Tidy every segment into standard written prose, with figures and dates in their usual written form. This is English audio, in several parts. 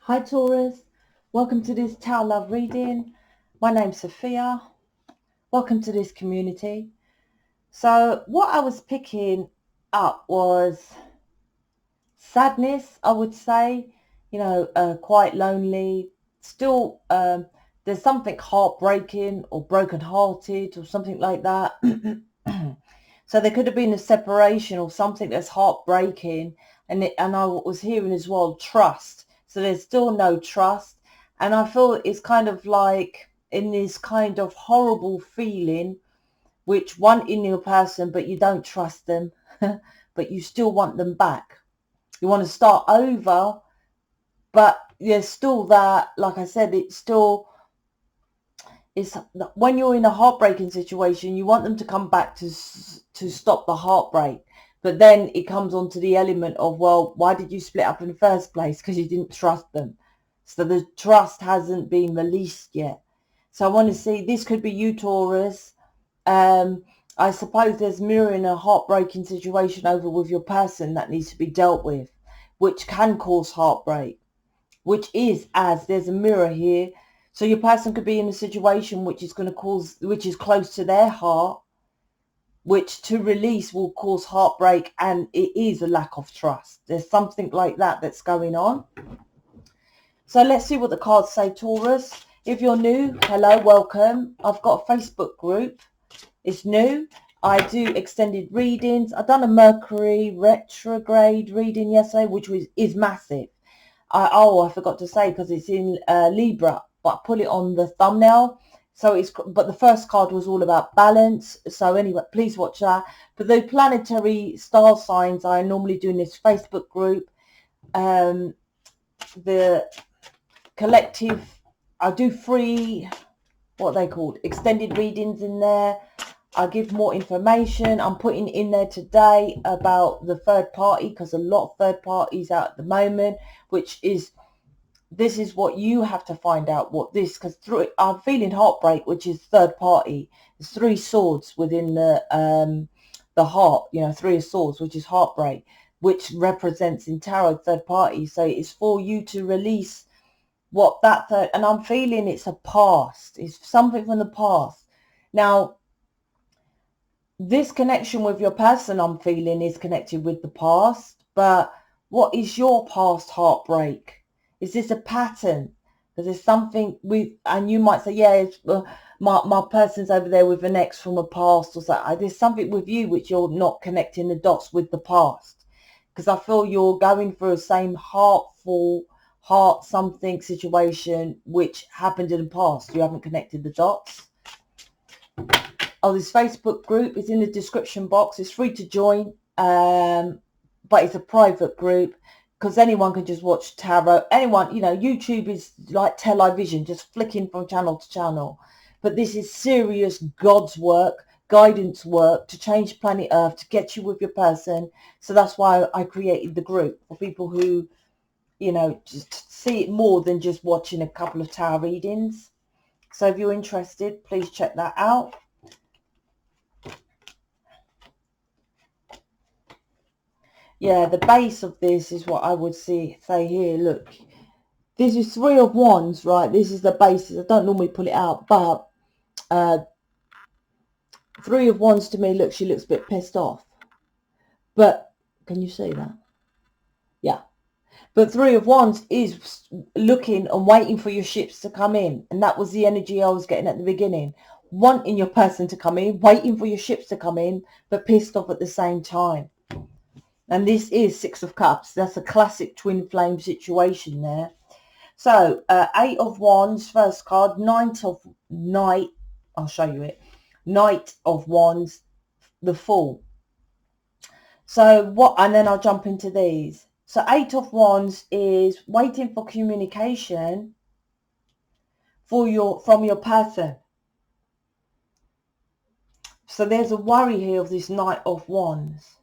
Hi Taurus, welcome to this Tower Love reading. My name's Sophia. Welcome to this community. So what I was picking up was sadness, I would say, quite lonely. Still, there's something heartbreaking or broken-hearted or something like that. So there could have been a separation or something that's heartbreaking. And I was hearing as well, trust. So there's still no trust. And I feel it's kind of like in this kind of horrible feeling, which want in your person, but you don't trust them, but you still want them back. You want to start over, but there's still that, like I said, it's when you're in a heartbreaking situation, you want them to come back to stop the heartbreak. But then it comes on to the element of, well, why did you split up in the first place? Because you didn't trust them. So the trust hasn't been released yet. So I want to see, this could be you, Taurus. I suppose there's mirroring a heartbreaking situation over with your person that needs to be dealt with, which can cause heartbreak, which is, as there's a mirror here. So your person could be in a situation which is going to cause, which is close to their heart, which to release will cause heartbreak, and it is a lack of trust. There's something like that that's going on. So let's see what the cards say, Taurus. If you're new, hello, welcome. I've got a Facebook group. It's new. I do extended readings. I've done a Mercury retrograde reading yesterday, which is massive. I forgot to say, because it's in Libra, but I put it on the thumbnail. So but the first card was all about balance. So anyway, please watch that. But the planetary star signs I normally do in this Facebook group. The collective, I do free, what are they called, extended readings in there. I give more information. I'm putting in there today about the third party, because a lot of third parties out at the moment, which is, this is what you have to find out what this, because I'm feeling heartbreak, which is third party. There's three swords within the heart, three of swords, which is heartbreak, which represents in tarot third party. So it's for you to release what that third, and I'm feeling it's a past. It's something from the past. Now, this connection with your person, I'm feeling, is connected with the past. But what is your past heartbreak? Is this a pattern? Because there's something with, and you might say, yeah, it's, my person's over there with an ex from a past or something. There's something with you which you're not connecting the dots with the past. Because I feel you're going through the same heart something situation which happened in the past. You haven't connected the dots. Oh, this Facebook group is in the description box. It's free to join, but it's a private group, because anyone can just watch tarot. Anyone, YouTube is like television, just flicking from channel to channel. But this is serious God's work, guidance work to change planet Earth, to get you with your person. So that's why I created the group, for people who, just see it more than just watching a couple of tarot readings. So if you're interested, please check that out. Yeah, the base of this is what I would say here. Look, this is Three of Wands, right? This is the basis. I don't normally pull it out, but Three of Wands to me, look, she looks a bit pissed off. But can you see that? Yeah. But Three of Wands is looking and waiting for your ships to come in. And that was the energy I was getting at the beginning. Wanting your person to come in, waiting for your ships to come in, but pissed off at the same time. And this is Six of Cups. That's a classic twin flame situation there. So, Eight of Wands, first card. Knight, I'll show you it. Knight of Wands, the Fool. So and then I'll jump into these. So Eight of Wands is waiting for communication from your person. So there's a worry here of this Knight of Wands.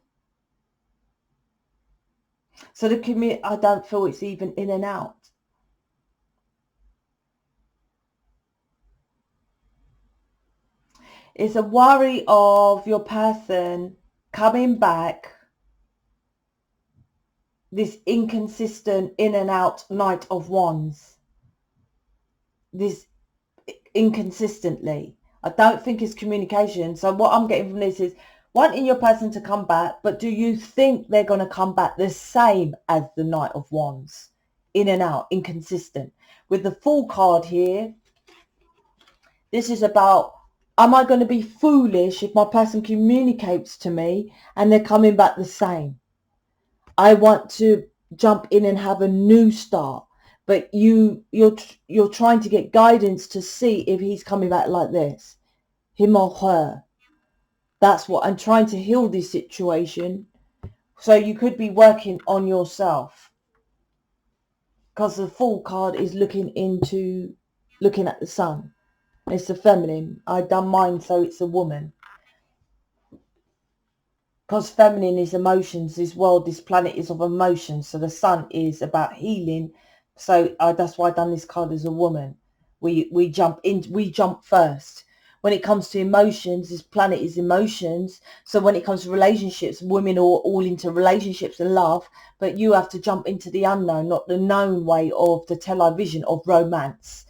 So I don't feel it's even in and out. It's a worry of your person coming back this inconsistent in and out Knight of Wands. This inconsistently. I don't think it's communication. So what I'm getting from this is wanting your person to come back, but do you think they're going to come back the same as the Knight of Wands? In and out, inconsistent. With the Fool card here, this is about, am I going to be foolish if my person communicates to me and they're coming back the same? I want to jump in and have a new start, but you're trying to get guidance to see if he's coming back like this, him or her. That's what I'm trying to heal this situation. So you could be working on yourself, because the Fool card is looking at the sun. It's the feminine. I've done mine so it's a woman. Because feminine is emotions, this world, this planet is of emotions. So the sun is about healing. So that's why I've done this card as a woman. We jump first. When it comes to emotions, this planet is emotions. So when it comes to relationships, women are all into relationships and love. But you have to jump into the unknown, not the known way of the television of romance.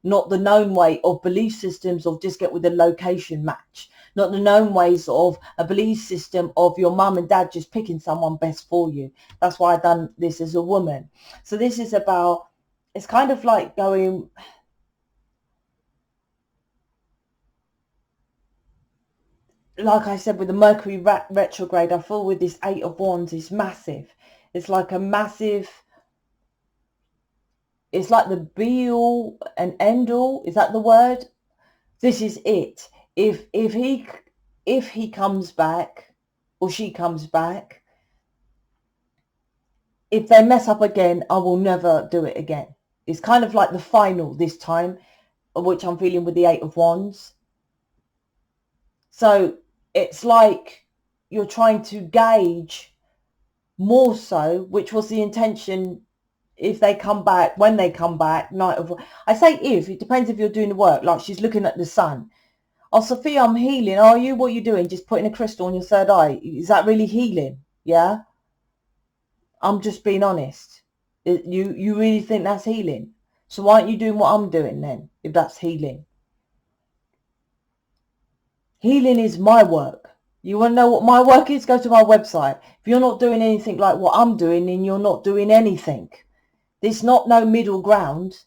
Not the known way of belief systems of just get with a location match. Not the known ways of a belief system of your mum and dad just picking someone best for you. That's why I've done this as a woman. So this is about, it's kind of like going, like I said, with the Mercury retrograde, I feel with this Eight of Wands is massive. It's like a massive, it's like the be all and end all. Is that the word? This is it. If he comes back or she comes back, if they mess up again, I will never do it again. It's kind of like the final this time, which I'm feeling with the Eight of Wands. So it's like you're trying to gauge more so, which was the intention. If they come back, when they come back, I say if, it depends if you're doing the work. Like she's looking at the sun. Oh, Sophia, I'm healing. Are you? What are you doing? Just putting a crystal on your third eye. Is that really healing? Yeah. I'm just being honest. You really think that's healing? So why aren't you doing what I'm doing then, if that's healing? Healing is my work. You want to know what my work is? Go to my website. If you're not doing anything like what I'm doing, then you're not doing anything. There's not no middle ground.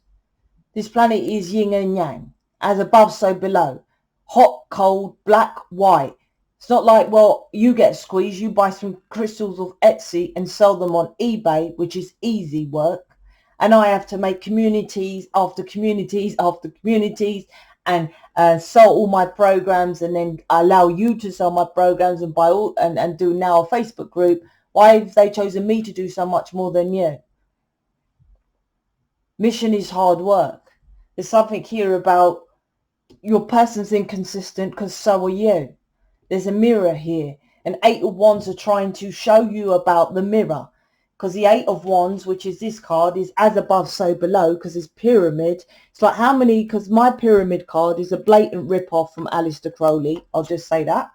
This planet is yin and yang. As above, so below. Hot, cold, black, white. It's not like, well, you get squeezed, you buy some crystals off Etsy and sell them on eBay, which is easy work. And I have to make communities after communities after communities and sell all my programs, and then allow you to sell my programs and buy all and do now a Facebook group. Why have they chosen me to do so much more than you? Mission is hard work. There's something here about your person's inconsistent, because so are you. There's a mirror here. And Eight of Wands are trying to show you about the mirror. Because the Eight of Wands, which is this card, is as above, so below, because it's pyramid. It's like how many, because my pyramid card is a blatant rip-off from Aleister Crowley. I'll just say that.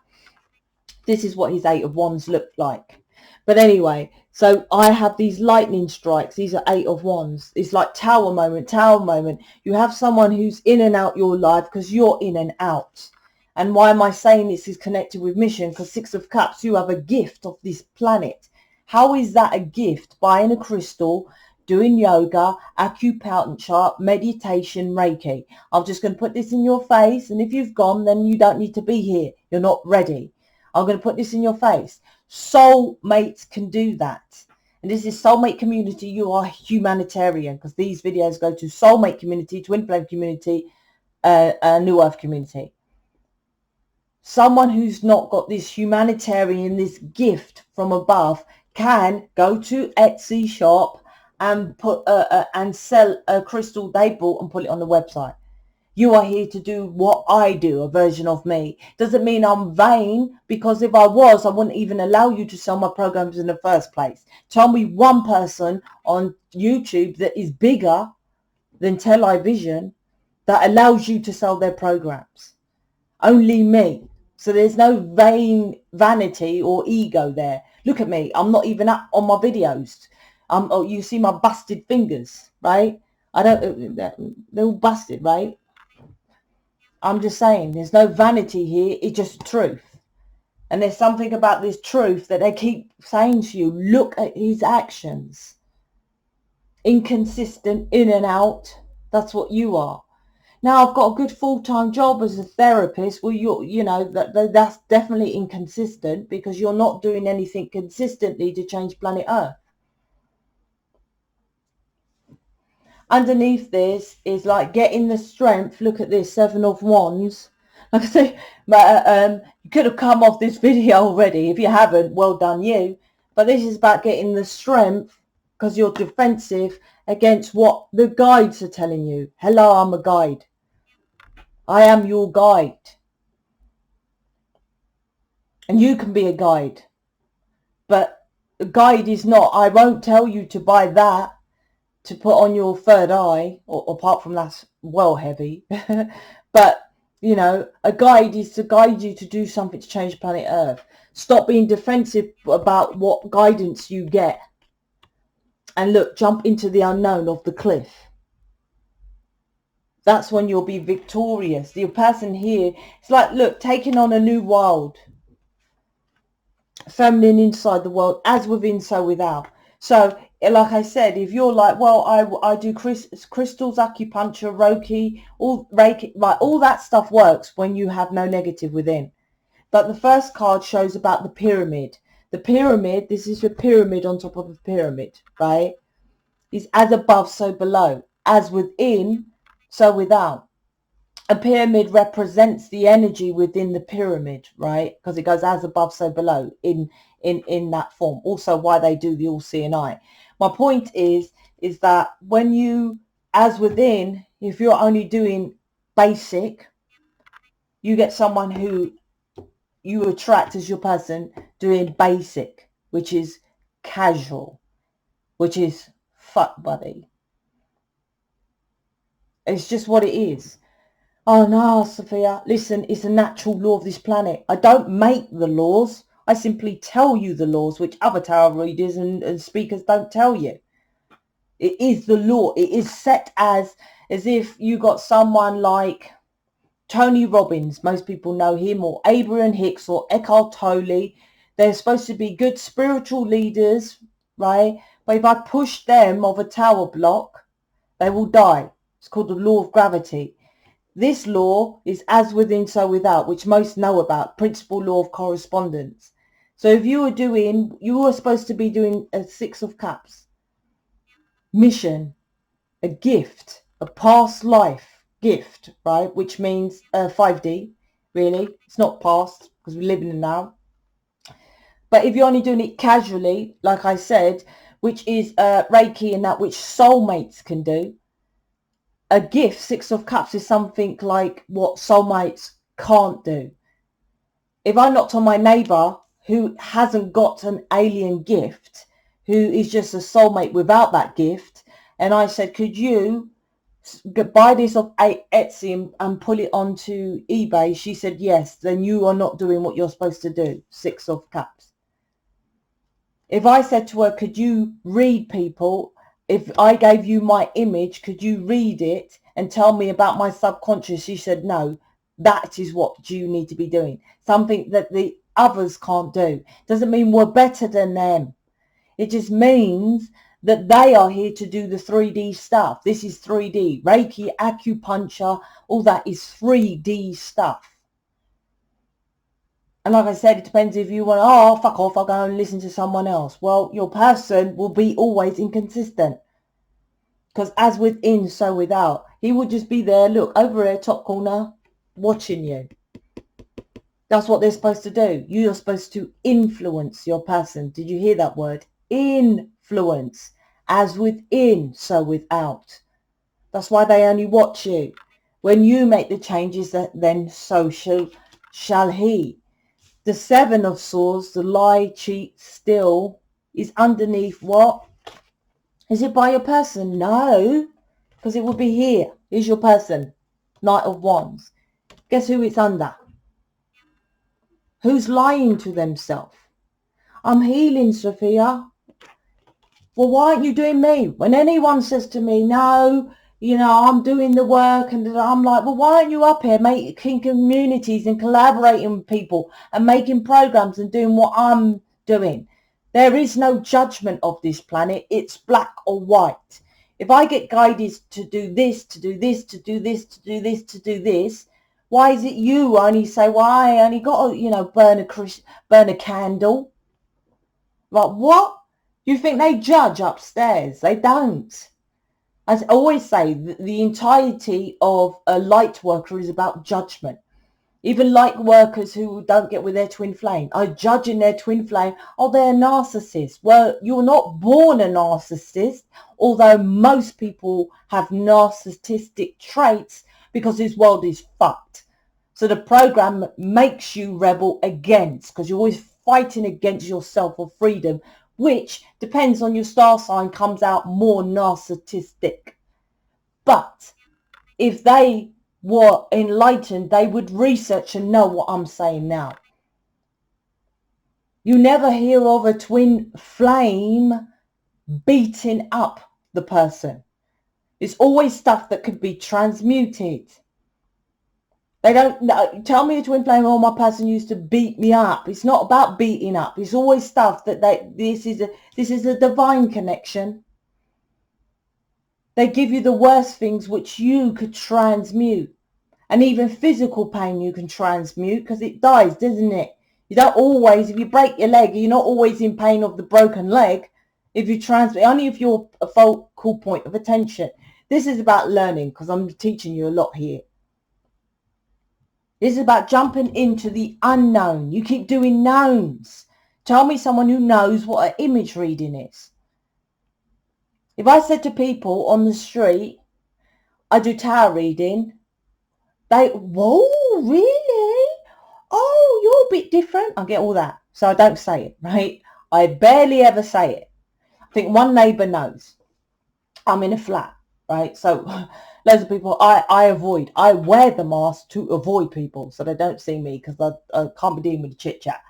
This is what his Eight of Wands looked like. But anyway, so I have these lightning strikes. These are Eight of Wands. It's like tower moment, tower moment. You have someone who's in and out your life because you're in and out. And why am I saying this is connected with mission? Because Six of Cups, you have a gift of this planet. How is that a gift? Buying a crystal, doing yoga, acupuncture, meditation, Reiki. I'm just going to put this in your face. And if you've gone, then you don't need to be here. You're not ready. I'm going to put this in your face. Soulmates can do that. And this is Soulmate Community. You are humanitarian, because these videos go to Soulmate Community, Twin Flame Community, New Earth Community. Someone who's not got this humanitarian, this gift from above, can go to Etsy shop and put and sell a crystal they bought and put it on the website. You are here to do what I do, a version of me. Doesn't mean I'm vain, because if I was, I wouldn't even allow you to sell my programs in the first place. Tell me one person on YouTube that is bigger than television that allows you to sell their programs. Only me. So there's no vanity or ego there. Look at me. I'm not even up on my videos. Oh, you see my busted fingers, right? I don't, they're all busted, right? I'm just saying, there's no vanity here. It's just truth. And there's something about this truth that they keep saying to you. Look at his actions. Inconsistent, in and out. That's what you are. Now, I've got a good full-time job as a therapist. Well, you know, that's definitely inconsistent because you're not doing anything consistently to change planet Earth. Underneath this is like getting the strength. Look at this, 7 of Wands. Like I say, you could have come off this video already. If you haven't, well done you. But this is about getting the strength because you're defensive against what the guides are telling you. Hello, I'm a guide. I am your guide. And you can be a guide. But a guide is not, I won't tell you to buy that to put on your third eye, or apart from that's well heavy. But, you know, a guide is to guide you to do something to change planet Earth. Stop being defensive about what guidance you get. And look, jump into the unknown of the cliff. That's when you'll be victorious. The person here, it's like, look, taking on a new world. Feminine inside the world, as within, so without. So, like I said, if you're like, well, I do crystals, acupuncture, Reiki, all that stuff works when you have no negative within. But the first card shows about the pyramid. The pyramid, this is a pyramid on top of a pyramid, right? Is as above, so below. As within, so without. A pyramid represents the energy within the pyramid, right? Because it goes as above, so below in that form. Also why they do the all-seeing eye. My point is that when you, as within, if you're only doing basic, you get someone who you attract as your person doing basic, which is casual, which is fuck buddy. It's just what it is. Oh no, Sophia, listen, it's a natural law of this planet. I don't make the laws. I simply tell you the laws, which other tarot readers and speakers don't tell you. It is the law. It is set as if you got someone like Tony Robbins. Most people know him, or Abraham Hicks, or Eckhart Tolle. They're supposed to be good spiritual leaders, right? But if I push them off a tower block, they will die. It's called the law of gravity. This law is as within, so without, which most know about, principal law of correspondence. So if you were supposed to be doing a 6 of Cups, mission, a gift, a past life gift, right? Which means 5D, really. It's not past, because we live in the now. But if you're only doing it casually, like I said, which is Reiki and that which soulmates can do, a gift, 6 of Cups, is something like what soulmates can't do. If I knocked on my neighbour who hasn't got an alien gift, who is just a soulmate without that gift, and I said, could you buy this off Etsy and pull it onto eBay? She said, yes. Then you are not doing what you're supposed to do. 6 of Cups. If I said to her, could you read people? If I gave you my image, could you read it and tell me about my subconscious? She said, no, that is what you need to be doing. Something that the others can't do. Doesn't mean we're better than them. It just means that they are here to do the 3D stuff. This is 3D. Reiki, acupuncture, all that is 3D stuff. And like I said, it depends if you want, oh, fuck off, I'll go and listen to someone else. Well, your person will be always inconsistent. Because as within, so without. He will just be there, look, over here, top corner, watching you. That's what they're supposed to do. You're supposed to influence your person. Did you hear that word? Influence. As within, so without. That's why they only watch you. When you make the changes, then so shall he. The 7 of Swords, the lie, cheat, steal, is underneath what? Is it by your person? No, because it would be here. Here's your person. Knight of Wands. Guess who it's under? Who's lying to themselves? I'm healing, Sophia. Well, why aren't you doing me? When anyone says to me, no, you know, I'm doing the work, and I'm like, well, why aren't you up here making communities and collaborating with people and making programs and doing what I'm doing? There is no judgment of this planet. It's black or white. If I get guided to do this, to do this, to do this, to do this, to do this, why is it you only say, well, I only got to, you know, burn a candle? Like, what? You think they judge upstairs? They don't. As I always say, the entirety of a light worker is about judgment. Even light workers who don't get with their twin flame are judging their twin flame. Oh, they're narcissists. Well, you're not born a narcissist, although most people have narcissistic traits because this world is fucked. So the program makes you rebel against, because you're always fighting against yourself for freedom, which depends on your star sign, comes out more narcissistic. But if they were enlightened, they would research and know what I'm saying now. You never hear of a twin flame beating up the person. It's always stuff that could be transmuted. They don't tell me a twin flame, oh, my person used to beat me up. It's not about beating up. It's always stuff that this is a divine connection. They give you the worst things which you could transmute. And even physical pain you can transmute, because it dies, doesn't it? You don't always, if you break your leg, you're not always in pain of the broken leg. If you transmute, only if you're a focal point of attention. This is about learning, because I'm teaching you a lot here. This is about jumping into the unknown. You keep doing knowns. Tell me someone who knows what an image reading is. If I said to people on the street, I do tarot reading, they, whoa, really? Oh, you're a bit different. I get all that. So I don't say it, right? I barely ever say it. I think one neighbour knows. I'm in a flat, right? So loads of people, I avoid. I wear the mask to avoid people so they don't see me, because I can't be dealing with the chit chat.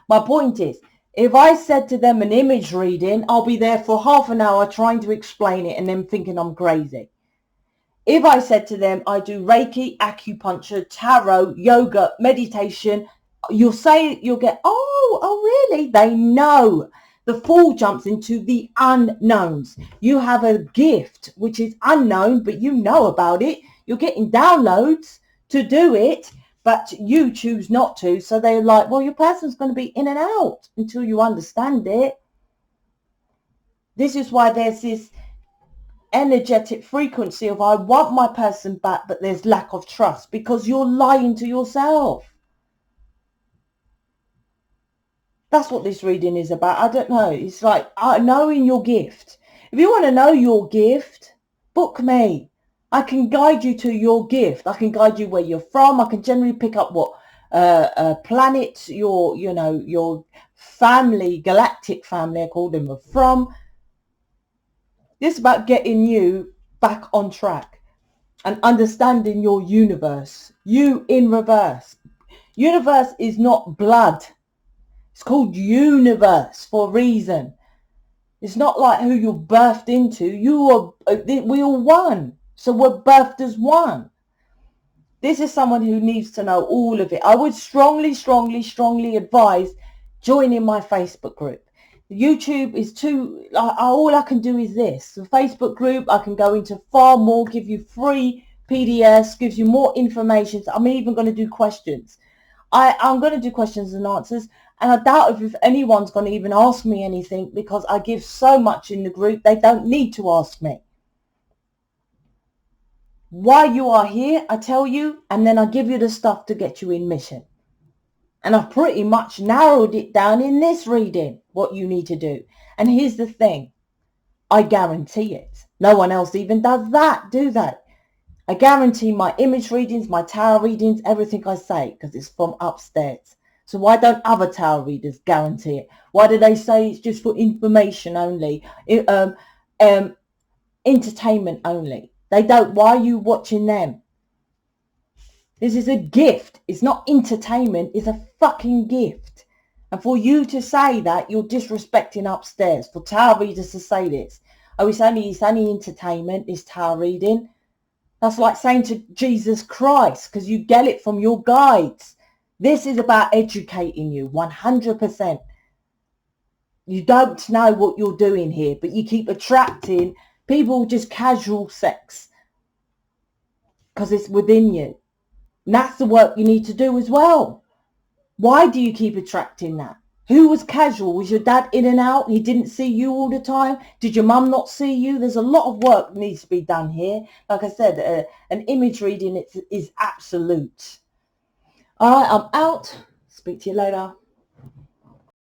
My point is, if I said to them an image reading, I'll be there for half an hour trying to explain it and them thinking I'm crazy. If I said to them, I do Reiki, acupuncture, tarot, yoga, meditation, you'll get, oh, really? They know. The fool jumps into the unknowns. You have a gift which is unknown, but you know about it. You're getting downloads to do it, but you choose not to. So they're like, well, your person's going to be in and out until you understand it. This is why there's this energetic frequency of I want my person back, but there's lack of trust, because you're lying to yourself. That's what this reading is about. I don't know. It's like knowing your gift. If you want to know your gift, book me. I can guide you to your gift. I can guide you where you're from. I can generally pick up what planet your family, galactic family, I call them, are from. This is about getting you back on track and understanding your universe. You in reverse. Universe is not blood. It's called universe for a reason. It's not like who you're birthed into. We all one. So we're birthed as one. This is someone who needs to know all of it. I would strongly, strongly, strongly advise joining my Facebook group. YouTube is too, all I can do is this. The Facebook group, I can go into far more, give you free PDFs, gives you more information. So I'm even going to do questions. I'm going to do questions and answers, and I doubt if anyone's going to even ask me anything, because I give so much in the group, they don't need to ask me. Why you are here, I tell you, and then I give you the stuff to get you in mission. And I've pretty much narrowed it down in this reading, what you need to do. And here's the thing. I guarantee it. No one else even does that, do they? I guarantee my image readings, my tarot readings, everything I say, because it's from upstairs. So why don't other tarot readers guarantee it? Why do they say it's just for information only, entertainment only? They don't. Why are you watching them? This is a gift. It's not entertainment. It's a fucking gift. And for you to say that, you're disrespecting upstairs. For tarot readers to say this. Oh, it's only entertainment, this tarot reading. That's like saying to Jesus Christ, because you get it from your guides. This is about educating you, 100%. You don't know what you're doing here, but you keep attracting people just casual sex because it's within you. And that's the work you need to do as well. Why do you keep attracting that? Who was casual? Was your dad in and out? He didn't see you all the time? Did your mum not see you? There's a lot of work that needs to be done here. Like I said, an image reading is absolute. All right, I'm out. Speak to you later.